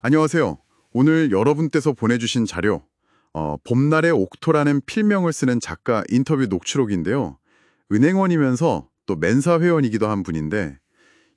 안녕하세요. 오늘 여러분께서 보내주신 자료, 봄날의 옥토라는 필명을 쓰는 작가 인터뷰 녹취록인데요. 은행원이면서 또 멘사 회원이기도 한 분인데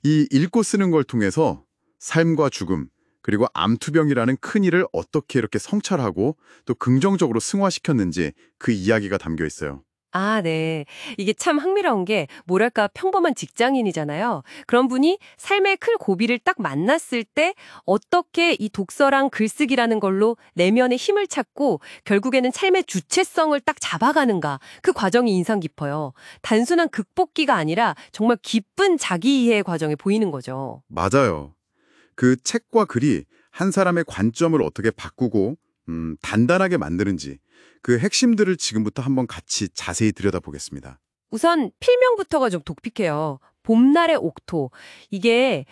이 읽고 쓰는 걸 통해서 삶과 죽음, 그리고 암투병이라는 큰일을 어떻게 이렇게 성찰하고 또 긍정적으로 승화시켰는지 그 이야기가 담겨 있어요. 아, 네. 이게 참 흥미로운 게 뭐랄까 평범한 직장인이잖아요. 그런 분이 삶의 큰 고비를 딱 만났을 때 어떻게 이 독서랑 글쓰기라는 걸로 내면의 힘을 찾고 결국에는 삶의 주체성을 딱 잡아가는가. 그 과정이 인상 깊어요. 단순한 극복기가 아니라 정말 깊은 자기 이해 과정이 보이는 거죠. 맞아요. 그 책과 글이 한 사람의 관점을 어떻게 바꾸고 단단하게 만드는지 그 핵심들을 지금부터 한번 같이 자세히 들여다보겠습니다. 우선 필명부터가 좀 독특해요. 봄날의 옥토. 이게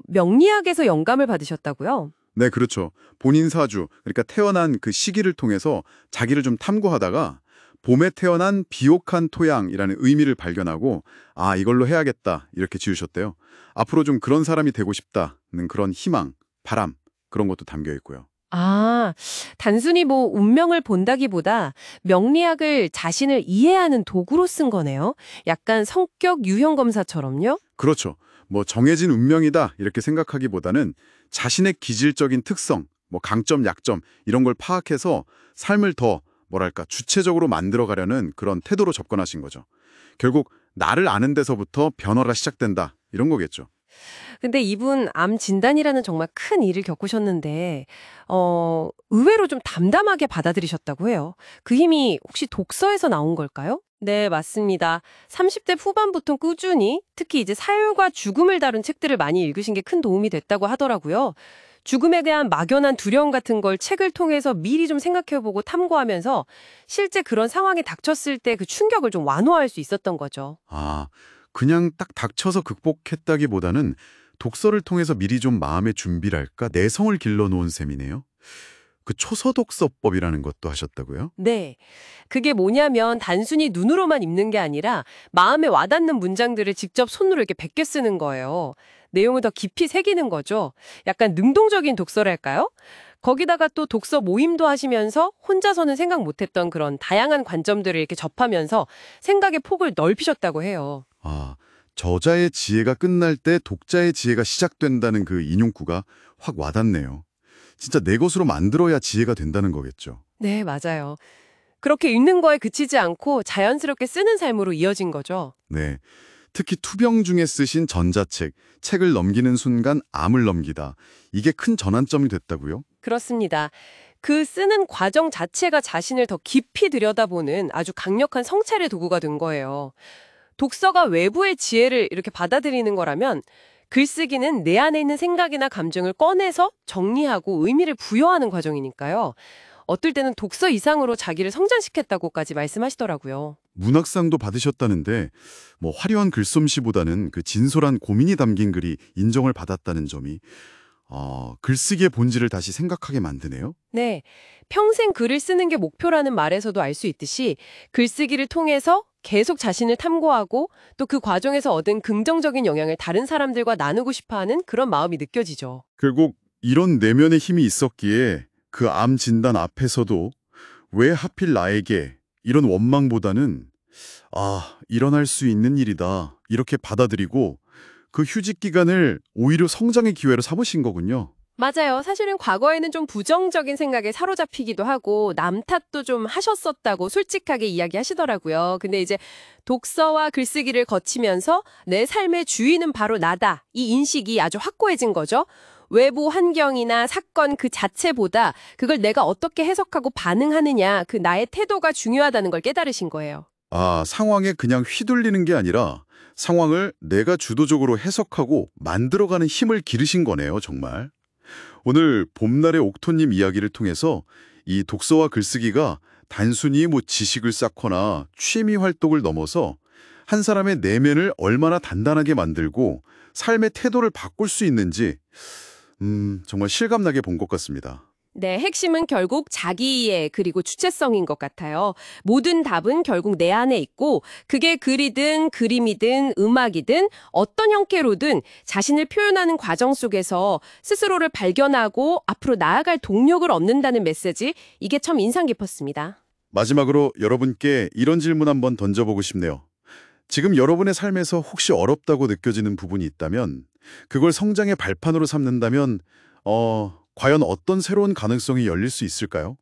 명리학에서 영감을 받으셨다고요? 네, 그렇죠. 본인 사주, 그러니까 태어난 그 시기를 통해서 자기를 좀 탐구하다가 봄에 태어난 비옥한 토양이라는 의미를 발견하고 아, 이걸로 해야겠다 이렇게 지으셨대요. 앞으로 좀 그런 사람이 되고 싶다는 그런 희망, 바람 그런 것도 담겨 있고요. 아, 단순히 뭐 운명을 본다기보다 명리학을 자신을 이해하는 도구로 쓴 거네요. 약간 성격 유형 검사처럼요? 그렇죠. 뭐 정해진 운명이다 이렇게 생각하기보다는 자신의 기질적인 특성, 뭐 강점, 약점 이런 걸 파악해서 삶을 더 뭐랄까 주체적으로 만들어 가려는 그런 태도로 접근하신 거죠. 결국 나를 아는 데서부터 변화가 시작된다 이런 거겠죠. 근데 이분 암 진단이라는 정말 큰 일을 겪으셨는데, 의외로 좀 담담하게 받아들이셨다고 해요. 그 힘이 혹시 독서에서 나온 걸까요? 네, 맞습니다. 30대 후반부터 꾸준히 특히 이제 사율과 죽음을 다룬 책들을 많이 읽으신 게 큰 도움이 됐다고 하더라고요. 죽음에 대한 막연한 두려움 같은 걸 책을 통해서 미리 좀 생각해보고 탐구하면서 실제 그런 상황에 닥쳤을 때 그 충격을 좀 완화할 수 있었던 거죠. 아, 그냥 딱 닥쳐서 극복했다기보다는 독서를 통해서 미리 좀 마음의 준비랄까 내성을 길러놓은 셈이네요. 그 초서독서법이라는 것도 하셨다고요? 네. 그게 뭐냐면 단순히 눈으로만 읽는 게 아니라 마음에 와닿는 문장들을 직접 손으로 이렇게 베껴 쓰는 거예요. 내용을 더 깊이 새기는 거죠. 약간 능동적인 독서랄까요? 거기다가 또 독서 모임도 하시면서 혼자서는 생각 못했던 그런 다양한 관점들을 이렇게 접하면서 생각의 폭을 넓히셨다고 해요. 아, 저자의 지혜가 끝날 때 독자의 지혜가 시작된다는 그 인용구가 확 와닿네요. 진짜 내 것으로 만들어야 지혜가 된다는 거겠죠. 네, 맞아요. 그렇게 읽는 거에 그치지 않고 자연스럽게 쓰는 삶으로 이어진 거죠. 네. 특히 투병 중에 쓰신 전자책, 책을 넘기는 순간 암을 넘기다. 이게 큰 전환점이 됐다고요? 그렇습니다. 그 쓰는 과정 자체가 자신을 더 깊이 들여다보는 아주 강력한 성찰의 도구가 된 거예요. 독서가 외부의 지혜를 이렇게 받아들이는 거라면 글쓰기는 내 안에 있는 생각이나 감정을 꺼내서 정리하고 의미를 부여하는 과정이니까요. 어떨 때는 독서 이상으로 자기를 성장시켰다고까지 말씀하시더라고요. 문학상도 받으셨다는데 뭐 화려한 글솜씨보다는 그 진솔한 고민이 담긴 글이 인정을 받았다는 점이 글쓰기의 본질을 다시 생각하게 만드네요. 네. 평생 글을 쓰는 게 목표라는 말에서도 알 수 있듯이 글쓰기를 통해서 계속 자신을 탐구하고 또 그 과정에서 얻은 긍정적인 영향을 다른 사람들과 나누고 싶어 하는 그런 마음이 느껴지죠. 결국 이런 내면의 힘이 있었기에 그 암 진단 앞에서도 왜 하필 나에게 이런 원망보다는 일어날 수 있는 일이다 이렇게 받아들이고 그 휴직 기간을 오히려 성장의 기회로 삼으신 거군요. 맞아요. 사실은 과거에는 좀 부정적인 생각에 사로잡히기도 하고 남 탓도 좀 하셨었다고 솔직하게 이야기하시더라고요. 근데 이제 독서와 글쓰기를 거치면서 내 삶의 주인은 바로 나다. 이 인식이 아주 확고해진 거죠. 외부 환경이나 사건 그 자체보다 그걸 내가 어떻게 해석하고 반응하느냐, 그 나의 태도가 중요하다는 걸 깨달으신 거예요. 상황에 그냥 휘둘리는 게 아니라 상황을 내가 주도적으로 해석하고 만들어가는 힘을 기르신 거네요, 정말. 오늘 봄날의 옥토님 이야기를 통해서 이 독서와 글쓰기가 단순히 뭐 지식을 쌓거나 취미 활동을 넘어서 한 사람의 내면을 얼마나 단단하게 만들고 삶의 태도를 바꿀 수 있는지 정말 실감나게 본 것 같습니다. 네, 핵심은 결국 자기이해 그리고 주체성인 것 같아요. 모든 답은 결국 내 안에 있고 그게 글이든 그림이든 음악이든 어떤 형태로든 자신을 표현하는 과정 속에서 스스로를 발견하고 앞으로 나아갈 동력을 얻는다는 메시지, 이게 참 인상 깊었습니다. 마지막으로 여러분께 이런 질문 한번 던져보고 싶네요. 지금 여러분의 삶에서 혹시 어렵다고 느껴지는 부분이 있다면 그걸 성장의 발판으로 삼는다면 과연 어떤 새로운 가능성이 열릴 수 있을까요?